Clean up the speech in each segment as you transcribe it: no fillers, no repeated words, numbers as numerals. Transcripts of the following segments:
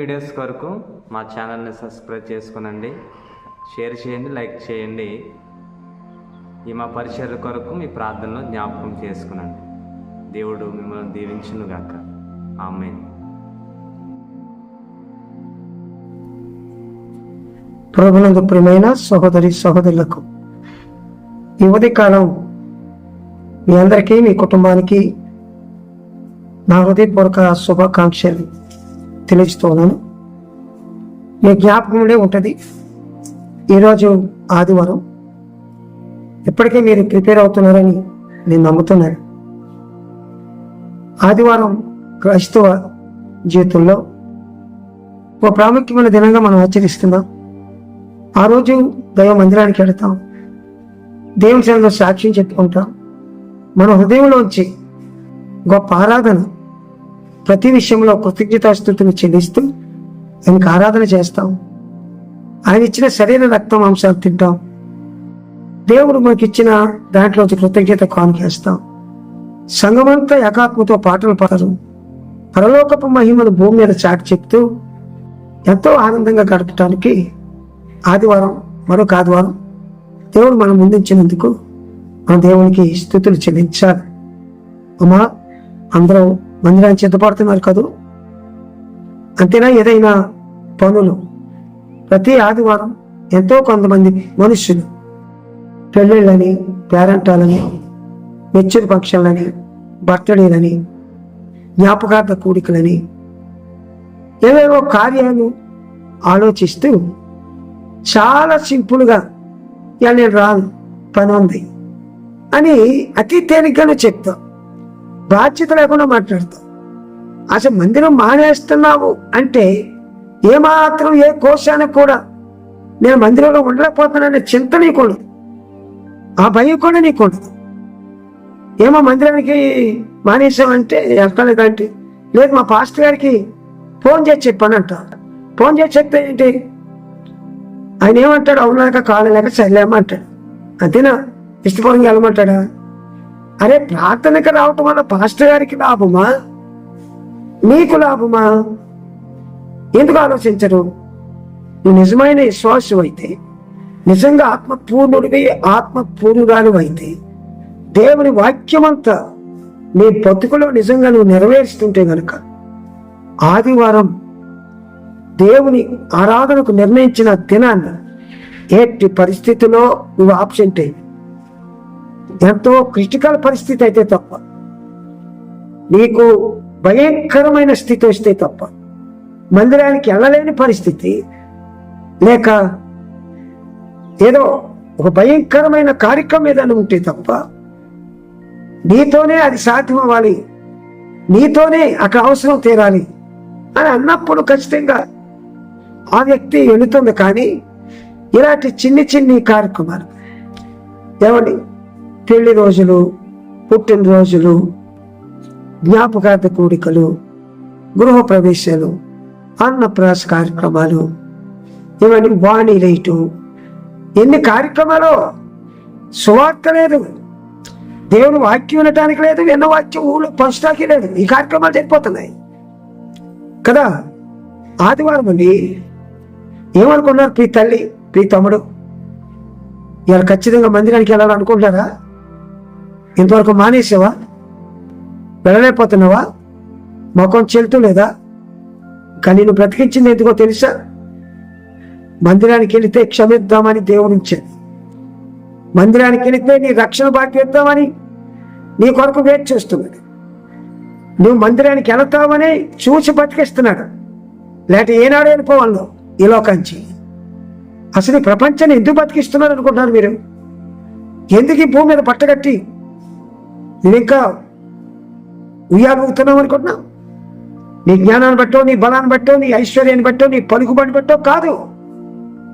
Videos కొరకు మా ఛానల్ని సబ్స్క్రైబ్ చేసుకునండి, షేర్ చేయండి, లైక్ చేయండి. ఈ మా పరిచర్య కొరకు మీ ప్రార్థనలో జ్ఞాపకం చేసుకునండి. దేవుడు మిమ్మల్ని దీవించునుగాక. ఆమేన్. ప్రభునందు ప్రియమైన సహోదరి సహోదరులకు ఈ ఉదయకాలం మీ అందరికీ, మీ కుటుంబానికి నా హృదయపూర్వక శుభాకాంక్షలు తెలియజేస్తున్నాను. మీ జ్ఞాపకంలో ఉంటుంది. ఈరోజు ఆదివారం. ఇప్పటికే మీరు ప్రిపేర్ అవుతున్నారని నేను నమ్ముతున్నాను. ఆదివారం క్రైస్తవ జీవితంలో ఒక ప్రాముఖ్యమైన దినంగా మనం ఆచరిస్తున్నాం. ఆ రోజు దైవ మందిరానికి వెళతాం, దేవుని సన్నిధిలో సాక్ష్యం చెప్పుకుంటాం. మన హృదయంలోంచి గొప్ప ఆరాధన, ప్రతి విషయంలో కృతజ్ఞతాస్తుతులు చెల్లిస్తూ ఆయనకు ఆరాధన చేస్తాం. ఆయన ఇచ్చిన శరీర రక్తం మాంసాలు తింటాం. దేవుడు మనకి ఇచ్చిన దాంట్లోంచి కృతజ్ఞత కానుకేస్తాం. సంఘమంతా ఏకాత్మతో పాటలు పాడరు. పరలోకపు మహిమను భూమి మీద చాటి చెప్తూ ఎంతో ఆనందంగా గడపటానికి ఆదివారం, మరొక ఆదివారం దేవుడు మనం ముందుంచినందుకు మన దేవునికి స్తుతులు చెల్లించాలి. అమ్మా, అందరూ మందిరానికి సిద్ధపడుతున్నారు కదూ. అంతేనా? ఏదైనా పనులు ప్రతి ఆదివారం ఎంతో కొంతమంది మనుషులు పెళ్ళిళ్ళని, పేరంటాలని, మెచ్యూర్ ఫంక్షన్లని, బర్త్డేలని, జ్ఞాపకార్థ కూడికలని, ఏవేవో కార్యాలు ఆలోచిస్తూ చాలా సింపుల్గా ఇలా నేను రాను, పని ఉంది అని అతి తేలిగ్గానే చెప్తాం. బాధ్యత లేకుండా మాట్లాడతాం. అసలు మందిరం మానేస్తున్నావు అంటే ఏమాత్రం ఏ కోశానికి కూడా నేను మందిరంలో ఉండలేకపోతున్నాననే చింత నీకూడదు, ఆ భయం కూడా నీకూడదు. ఏమో మందిరానికి మానేసామంటే ఎక్కలేదంటే, లేదు మా పాస్టర్ గారికి ఫోన్ చేసి చెప్పానంట. ఫోన్ చేసి చెప్తే ఏంటి, ఆయన ఏమంటాడు, అవునాక కాలేక సర్లేమంటాడు. అంతేనా? ఇష్టపూర్వంగా వెళ్ళమంటాడా? అరే, ప్రార్థనకి రావటం వల్ల పాస్టర్ గారికి లాభమా, నీకు లాభమా? ఎందుకు ఆలోచించరు? నువ్వు నిజమైన విశ్వాసం అయితే, నిజంగా ఆత్మపూర్ణుడివి, ఆత్మపూర్ణురాలు అయితే, దేవుని వాక్యమంతా నీ బతుకులో నిజంగా నువ్వు నెరవేరుస్తుంటే గనుక ఆదివారం దేవుని ఆరాధనకు నిర్ణయించిన దినాన్ని ఎట్టి పరిస్థితిలో నువ్వు ఆబ్సెంట్ అయ్యి, ఎంతో క్రిటికల్ పరిస్థితి అయితే తప్ప, నీకు భయంకరమైన స్థితి వస్తే తప్ప, మందిరానికి వెళ్ళలేని పరిస్థితి, లేక ఏదో ఒక భయంకరమైన కార్యక్రమం ఏదైనా ఉంటే తప్ప, నీతోనే అది సాధ్యం అవ్వాలి, నీతోనే అక్కడ అవసరం తీరాలి అని అన్నప్పుడు ఖచ్చితంగా ఆ వ్యక్తి వెళుతుంది. కానీ ఇలాంటి చిన్ని కార్యక్రమాలు, ఏమండి, పెళ్లి రోజులు, పుట్టినరోజులు, జ్ఞాపకార్థ కూడికలు, గృహ ప్రవేశాలు, అన్నప్రాస కార్యక్రమాలు, ఇవన్నీ వాణి లైటు, ఎన్ని కార్యక్రమాలు. సువార్త లేదు, దేవుని వాక్యం వినటానికి లేదు, విన్న వాక్యం ఊళ్ళో పంచడానికి లేదు. ఈ కార్యక్రమాలు జరిగిపోతున్నాయి కదా. ఆదివారం అండి, ఏమనుకున్నారు? ప్రీ తల్లి, ప్రీ తమ్ముడు, ఇవాళ ఖచ్చితంగా మందిరానికి వెళ్ళాలనుకుంటారా? ఇంతవరకు మానేసావా? వెళ్ళలేకపోతున్నావా? ముఖం చెల్తూ లేదా? కానీ నువ్వు బ్రతికించింది ఎందుకో తెలుసా? మందిరానికి వెళితే క్షమిద్దామని దేవుడు ఇచ్చాడు. మందిరానికి వెళితే నీ రక్షణ బాకీ ఇద్దామని నీ కొరకు వెయిట్ చేస్తున్నాడు. నువ్వు మందిరానికి వెళతావని చూసి బతికిస్తున్నాడు. లేకపోతే ఏనాడు వెళ్ళిపోవాలి ఈ లోకాంచి. అసలు ఈ ప్రపంచాన్ని ఎందుకు బతికిస్తున్నారు అనుకుంటున్నారు మీరు? ఎందుకు ఈ భూమి మీద పట్టగట్టి నువ్వు ఇంకా ఉయ్యాలుగుతున్నావు అనుకుంటున్నావు? నీ జ్ఞానాన్ని బట్టో, నీ బలాన్ని బట్టో, నీ ఐశ్వర్యాన్ని బట్టో, నీ పలుకుబడి బట్టో కాదు.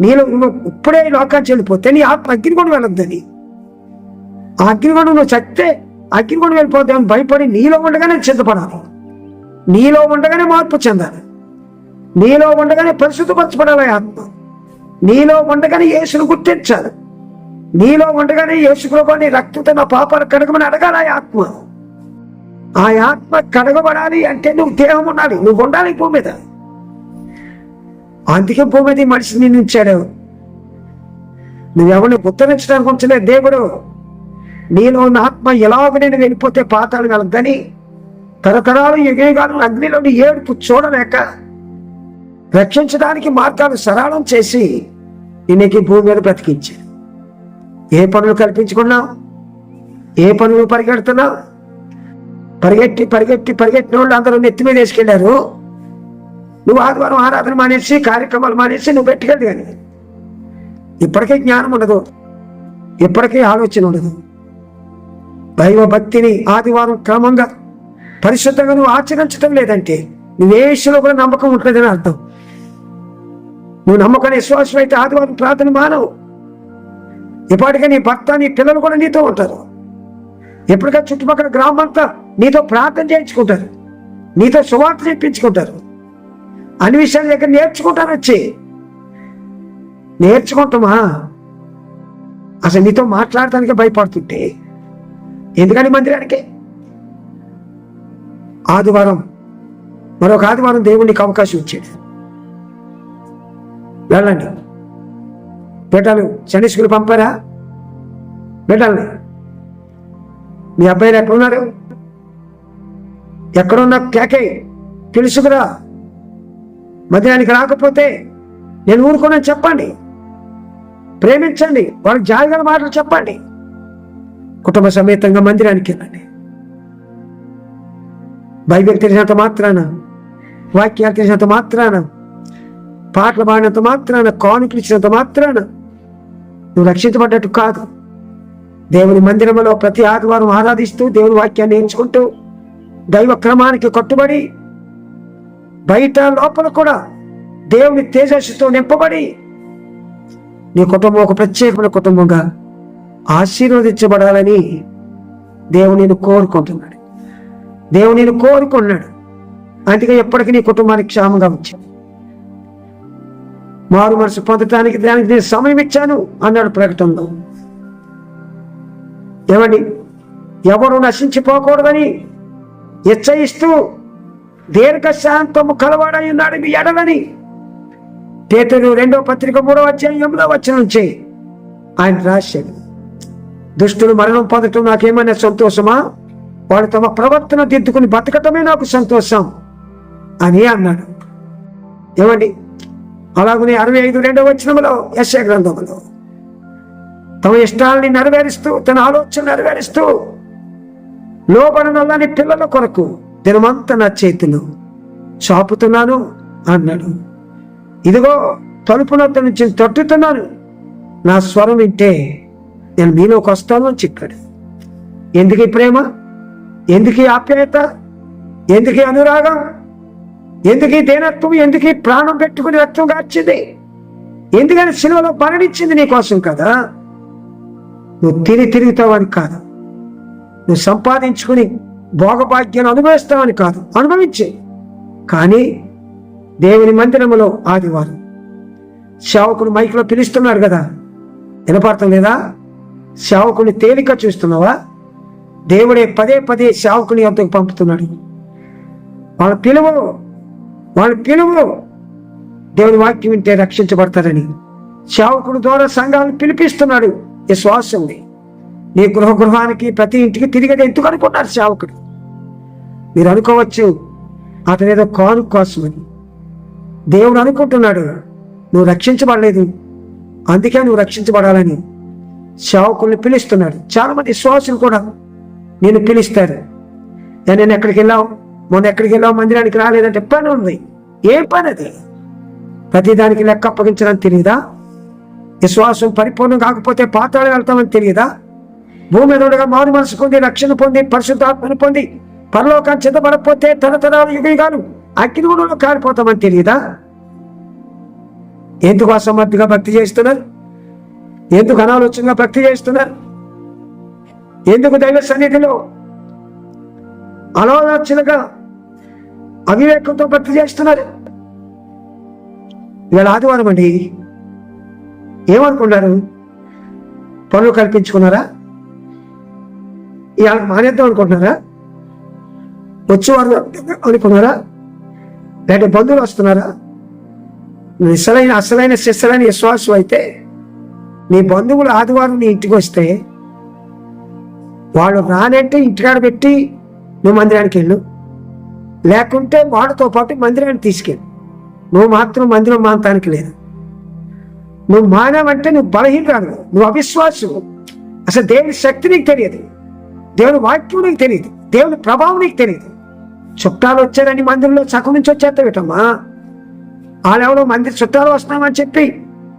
నీలో ఇప్పుడే ఈ లోకాన్ని చెల్లిపోతే నీ ఆత్మ అగ్నిగుండం వెళ్ళొద్దని, ఆ అగ్నిగుండం నువ్వు చస్తే అగ్నిగుండం వెళ్ళిపోతామని భయపడి నీలో ఉండగానే సిద్ధపడాలి, నీలో ఉండగానే మార్పు చెందాలి, నీలో ఉండగానే పరిశుద్ధపరచబడాలి ఆత్మ, నీలో ఉండగానే యేసును గుర్తించాలి, నీలో ఉండగానే యేసు ప్రభువా నీ రక్తంతో నా పాపాలు కడగమని అడగాలి. ఆ ఆత్మ కడగబడాలి అంటే నువ్వు దేహం ఉండాలి, నువ్వు ఉండాలి భూమి మీద. అందుకే భూమి మీద ఈ మనిషిని నియమించాడు. నువ్వెవరిని ఉత్తరించడానికి ఉంచలే దేవుడు. నీలో ఉన్న ఆత్మ ఎలాగ నేను వెళ్ళిపోతే పాతాళం వెళ్ళద్దని తరతరాలు యుగాలు అగ్నిలోని ఏడుపు చూడలేక రక్షించడానికి మార్గాలు సరళం చేసి ఈయనకి భూమి మీద బ్రతికించాడు. ఏ పనులు కల్పించుకున్నావు? ఏ పనులు పరిగెడుతున్నావు? పరిగెట్టిన వాళ్ళు అందరూ నెత్తి మీద వేసుకెళ్ళారు. నువ్వు ఆదివారం ఆరాధన మానేసి కార్యక్రమాలు మానేసి నువ్వు పెట్టుకెళ్ళదు. కానీ ఇప్పటికే జ్ఞానం ఉండదు, ఇప్పటికే ఆలోచన ఉండదు. దైవ భక్తిని ఆదివారం క్రమంగా పరిశుద్ధంగా నువ్వు ఆచరించడం లేదంటే నువ్వు ఏ విషయంలో కూడా నమ్మకం ఉంటుందని అర్థం. నువ్వు నమ్మకాన్ని విశ్వాసం అయితే ఆదివారం ప్రార్థన మానవు. ఇప్పటికే నీ భర్త నీ పిల్లలు కూడా నీతో ఉంటారు. ఎప్పటికే చుట్టుపక్కల గ్రామం అంతా నీతో ప్రార్థన చేయించుకుంటారు, నీతో సువార్త చెప్పించుకుంటారు, అన్ని విషయాల దగ్గర నేర్చుకుంటారు. వచ్చి నేర్చుకుంటామా? అసలు నీతో మాట్లాడటానికి భయపడుతుంటే ఎందుకని మందిరానికి? ఆదివారం మరొక ఆదివారం దేవునికి అవకాశం ఇచ్చాడు. వెళ్ళండి బిడ్డలు సండే స్కూల్ పంపారా? బిడ్డల్ని మీ అబ్బాయిలు ఎక్కడున్నారు? ఎక్కడున్నా కేకే తెలుసుకురా. మందిరానికి రాకపోతే నేను ఊరుకున్నాను చెప్పండి. ప్రేమించండి, వాళ్ళకి జాగ్రత్త మాటలు చెప్పండి. కుటుంబ సమేతంగా మందిరానికి వెళ్ళండి. బైబిల్ తెలిసినంత మాత్రాన, వాక్యాలు తెలిసినంత మాత్రాన, పాటలు పాడినంత మాత్రాన, కానుకలు ఇచ్చినంత మాత్రాన నువ్వు రక్షించబడ్డట్టు కాదు. దేవుని మందిరంలో ప్రతి ఆదివారం ఆరాధిస్తూ దేవుని వాక్యాన్ని నేర్చుకుంటూ దైవ క్రమానికి కట్టుబడి బయట లోపల కూడా దేవుని తేజస్సుతో నింపబడి నీ కుటుంబం ఒక ప్రత్యేకమైన కుటుంబంగా ఆశీర్వదించబడాలని దేవుడు నేను కోరుకుంటున్నాడు. దేవుడు నేను కోరుకున్నాడు. అందుకే ఎప్పటికీ నీ కుటుంబానికి క్షేమంగా వచ్చింది. మారు మనసు పొందటానికి దానికి నేను సమయం ఇచ్చాను అన్నాడు ప్రకటనలో. ఏమండి, ఎవరు నశించిపోకూడదని హెచ్చరిస్తూ దీర్ఘశాంతము కలవాడై ఉన్నాడు మీ ఎడలని పేతురు 2వ పత్రిక 3వ అధ్యాయం 8వ వచనం నుంచి ఆయన రాశాడు. దుష్టులు మరణం పొందటం నాకేమైనా సంతోషమా? వాడు తమ ప్రవర్తన దిద్దుకుని బతకటమే నాకు సంతోషం అని అన్నాడు. ఏమండి, అలాగనే 65 వచనంలో యెషయా గ్రంథంలో తమ ఇష్టాలని నెరవేరుస్తూ తన ఆలోచన నెరవేరుస్తూ లోబడనల్లని పిల్లల కొరకు దినమంతా నా చేతులు చాపుతున్నాను అన్నాడు. ఇదిగో తలుపు నొద్ద నుంచి తట్టుతున్నాను, నా స్వరం వింటే నేను మీలోకి వస్తాను అని చెప్పాడు. ఎందుకు ఈ ప్రేమ? ఎందుకు ఈ ఆప్యాయత? ఎందుకు ఈ అనురాగం? ఎందుకు ఈ దీనత్వం? ఎందుకు ఈ ప్రాణం పెట్టుకుని రక్తం కార్చింది? ఎందుకని సిలువలో మరణించింది నీ కోసం కదా. నువ్వు తిరుగుతావని కాదు, నువ్వు సంపాదించుకుని భోగభాగ్యాన్ని అనుభవిస్తావని కాదు. అనుభవించే, కానీ దేవుని మందిరంలో ఆదివారం సేవకుని మైకులో పిలుస్తున్నారు కదా, వినపడటం లేదా? సేవకుని తేలిక చూస్తున్నావా? దేవుడే పదే పదే సేవకుని యొద్దకు పంపుతున్నాడు. వాళ్ళ పిలువు దేవుని వాక్యం వింటే రక్షించబడతారని సేవకుడు ద్వారా సంఘాలను పిలిపిస్తున్నాడు. విశ్వాసం ఉంది. నీ గృహానికి ప్రతి ఇంటికి తిరిగేది ఎందుకు అనుకున్నారు సేవకుడు? మీరు అనుకోవచ్చు అతను ఏదో కాను కోసమని. దేవుడు అనుకుంటున్నాడు నువ్వు రక్షించబడలేదు, అందుకే నువ్వు రక్షించబడాలని సేవకుల్ని పిలుస్తున్నాడు. చాలా మంది విశ్వాసులు కూడా నేను పిలుస్తారు. నేను ఎక్కడికి వెళ్ళావు, మొన్న ఎక్కడికి వెళ్ళావు, మందిరానికి రాలేదంటే పని ఉంది. ఏం పని అది? ప్రతిదానికి లెక్క అప్పగించడం తెలియదా? విశ్వాసం పరిపూర్ణం కాకపోతే పాతాళం వెళ్తామని తెలియదా? భూమి మీద ఉండగా మారు మనసు పొంది రక్షణ పొంది పరిశుద్ధాత్మను పొంది పరలోకాన్ని చెందబడకపోతే తరతరాలు యుగాలు అగ్నిగుణంలో కాలిపోతామని తెలియదా? ఎందుకు అసమర్థంగా భక్తి చేస్తున్నారు? ఎందుకు అనాలోచనగా భక్తి చేస్తున్నారు? ఎందుకు దైవ సన్నిధిలో అనాలోచనగా అవివేకంతో భక్తి చేస్తున్నారు? ఇవాళ ఆదివారం అండి, ఏమనుకున్నారు? పనులు కల్పించుకున్నారా? ఇవాళ మానేద్దాం అనుకుంటున్నారా? వచ్చేవారు అనుకున్నారా? లేకపోతే బంధువులు వస్తున్నారా? అసలైన శిస్సులైన విశ్వాసం అయితే నీ బంధువులు ఆదివారం నీ ఇంటికి వస్తే వాళ్ళు రానంటే ఇంటికాడ పెట్టి నువ్వు మందిరానికి వెళ్ళు, లేకుంటే వాడితో పాటు మందిరానికి తీసుకెళ్ళు. నువ్వు మాత్రం మందిరం మానటానికి లేదు. నువ్వు మానవంటే నువ్వు బలహీనరాలు, నువ్వు అవిశ్వాసం. అసలు దేవుని శక్తి నీకు తెలియదు, దేవుని వాక్యం నీకు తెలియదు, దేవుని ప్రభావం నీకు తెలియదు. చుట్టాలు వచ్చారని మందిరంలో సగం నుంచి వచ్చేస్తావేటమ్మా. వాళ్ళెవరో చుట్టాలు వస్తున్నామని చెప్పి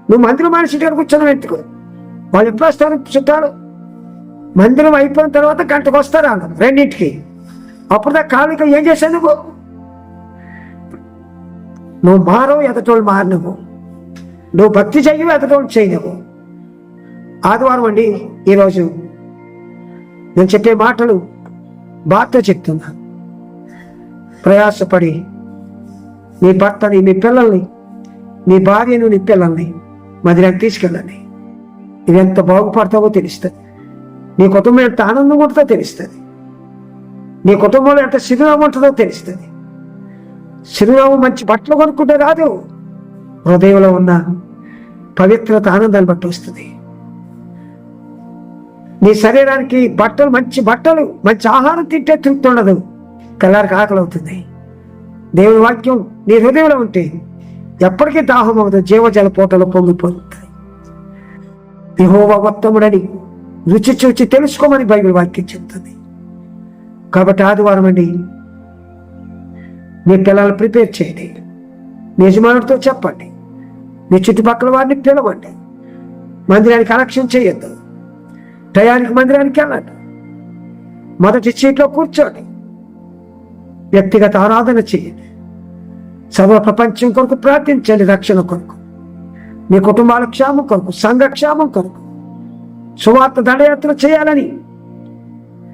నువ్వు మందిరం మనిషి దగ్గర కూర్చొని వెతుకు. వాళ్ళు ఎప్పుడు వస్తారు చుట్టాలు? మందిరం అయిపోయిన తర్వాత గంటకు వస్తారు వాళ్ళు, 2ంటికి. అప్పుడు దాకా ఖాళీగా ఏం చేశావు నువ్వు మారవు, ఎదటోళ్ళు మారినవు. నువ్వు భక్తి చెయ్యవు, ఎదటోళ్ళు చేయనవు. ఆదివారం అండి ఈరోజు నేను చెప్పే మాటలు బాధతో చెప్తున్నా. ప్రయాసపడి నీ భర్తని, నీ పిల్లల్ని, నీ భార్యను, నీ పిల్లల్ని మందిరానికి తీసుకెళ్ళండి. ఇది ఎంత బాగుపడతావో తెలుస్తుంది. నీ కుటుంబం ఎంత ఆనందంగా ఉంటుందో తెలుస్తుంది. నీ కుటుంబంలో ఎంత చిరునామా ఉంటుందో తెలుస్తుంది. చిరునామా మంచి బట్టలు కొనుక్కుంటే రాదు, హృదయంలో ఉన్న పవిత్రత ఆనందాన్ని బట్టి వస్తుంది. నీ శరీరానికి మంచి బట్టలు, మంచి ఆహారం తింటే తృప్తి ఉండదు, కళ్ళారికి ఆకలి అవుతుంది. దేవుని వాక్యం నీ హృదయంలో ఉంటే ఎప్పటికీ దాహం అవుతుంది, జీవజల పోటలో పొంగిపోతుంది. యెహోవా ఉత్తముడని రుచి చూచి తెలుసుకోమని బైబిల్ వాక్యం చెప్తుంది. కాబట్టి ఆదివారం అండి మీ పిల్లలు ప్రిపేర్ చేయండి, మీ యజమానుడితో చెప్పండి, మీ చుట్టుపక్కల వారిని పిలవండి. మందిరానికి అలక్ష్యం చేయొద్దు, టయానికి మందిరానికి వెళ్ళండి, మొదటి సీట్లో కూర్చోండి, వ్యక్తిగత ఆరాధన చేయండి, సర్వ ప్రపంచం కొరకు ప్రార్థించండి, రక్షణ కొరకు, మీ కుటుంబాల క్షేమం కొరకు, సంఘ క్షేమం కొరకు సువార్త దండయాత్ర చేయాలని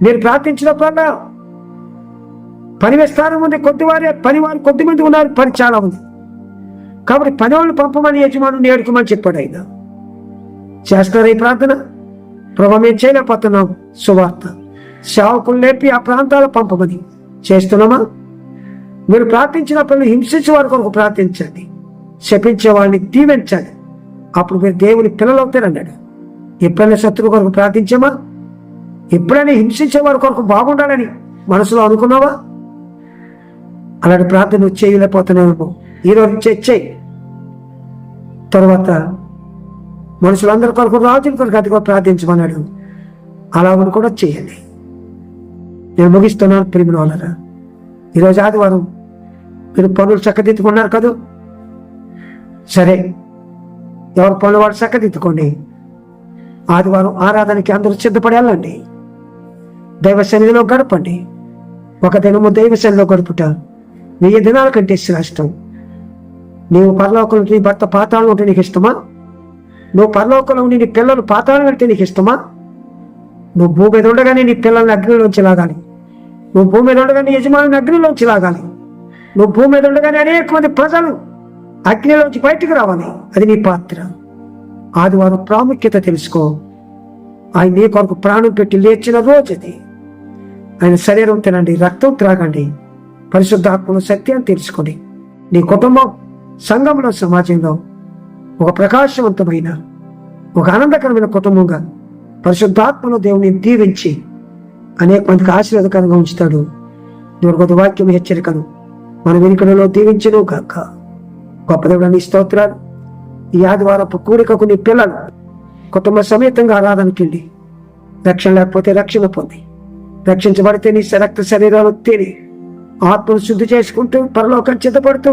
మీరు ప్రార్థించినప్పుడల్లా పని విస్తారం ఉంది, పనివారు కొద్దిమంది ఉన్నారు, పని చాలా ఉంది. కాబట్టి పని వాళ్ళు పంపమని యజమాను నేర్చుకోమని చెప్పాడు. ఆయన చేస్తున్నారు ఈ ప్రార్థన. ప్రభు మేము చేయలేకపోతున్నాం, సువార్త సేవకులు లేపి ఆ ప్రాంతాలు పంపమని చేస్తున్నామా? మీరు ప్రార్థించినప్పుడు హింసించే వారి కొరకు ప్రార్థించండి, శపించే వారిని దీవించండి, అప్పుడు మీరు దేవుని పిల్లలు అవుతారన్నాడు. ఎప్పుడైనా శత్రువు కొరకు ప్రార్థించామా? ఎప్పుడైనా హింసించే వారి కొరకు బాగుండాలని మనసులో అనుకున్నావా? అలాంటి ప్రార్థన చేయలేకపోతున్నామేమో, ఈరోజు చేయి. తర్వాత మనుషులందరి కొరకు, రాజుల కొరకు అతిగా ప్రార్థించమన్నాడు, అలా కూడా చేయండి. నేను ముగిస్తున్నాను ప్రియమైన వాళ్ళరా. ఈరోజు ఆదివారం మీరు పనులు చక్కదిద్దుకున్నారు కదా, సరే, ఎవరి పనులు వాడు చక్కదిద్దుకోండి. ఆదివారం ఆరాధనకి అందరూ సిద్ధపడి వెళ్ళండి, దైవ సన్నిధిలో గడపండి. ఒక దినము దైవ సన్నిధిలో గడుపుట 1000 దినాల కంటే శ్రేష్టం. నీవు పరలోకంలో నీ భర్త పాతాళం ఉంటే నీకు ఇష్టమా? నువ్వు పరలోకంలో ఉండి నీ పిల్లలు పాతాళం వెళ్తే నీకు ఇష్టమా? నువ్వు భూమి మీద ఉండగానే నీ పిల్లల్ని అగ్నిలోంచి లాగాలి, నువ్వు భూమి మీద ఉండగానే యజమానుని అగ్నిలోంచి లాగాలి, నువ్వు భూమి మీద ఉండగానే అనేక మంది ప్రజలు అగ్నిలోంచి బయటకు రావాలి. అది నీ పాత్ర. ఆదివారం ప్రాముఖ్యత తెలుసుకో. ఆయన నీ కొరకు ప్రాణం పెట్టి లేచిన రోజు అది. ఆయన శరీరం తినండి, రక్తం త్రాగండి, పరిశుద్ధాత్మలో సత్యాన్ని తెలుసుకోండి. నీ కుటుంబం, సంఘంలో, సమాజంలో ఒక ప్రకాశవంతమైన, ఒక ఆనందకరమైన కుటుంబంగా పరిశుద్ధాత్మలో దేవుని దీవించి అనేక మందికి ఆశీర్వాదకరంగా ఉంచుతాడు. దేవుని వాక్యం హెచ్చరికను మన వెనుకలో దీవించను కాక. గొప్ప దేవుడు నీ స్తోత్రాలు. ఈ ఆదివారపు కూడికకు నీ పిల్లలు కుటుంబ సమేతంగా ఆరాధనకి వెళ్ళి రక్షణ లేకపోతే రక్షణ పొంది, రక్షించబడితే నీ రక్త శరీరాలు తిని ఆత్మను శుద్ధి చేసుకుంటూ పరలోకాన్ని సిద్ధపడుతూ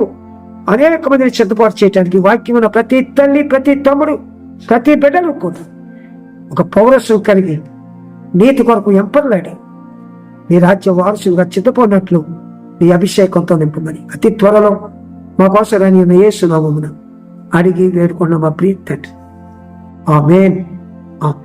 అనేక మందిని సిద్ధపాటు చేయడానికి వాక్యమైన ప్రతి తల్లి, ప్రతి తమ్ముడు, ప్రతి బిడ్డలు కూడా ఒక పౌరస్వం కలిగి నీతి కొరకు ఎంపర్లాడు నీ రాజ్య వారసులుగా సిద్ధపడినట్లు నీ అభిషేకంతో నింపమని అతి త్వరలో మా కోసం రాని యేసు నామమున అడిగి వేడుకున్న మా ప్రియ తండ్రి. ఆమేన్. ఆమేన్.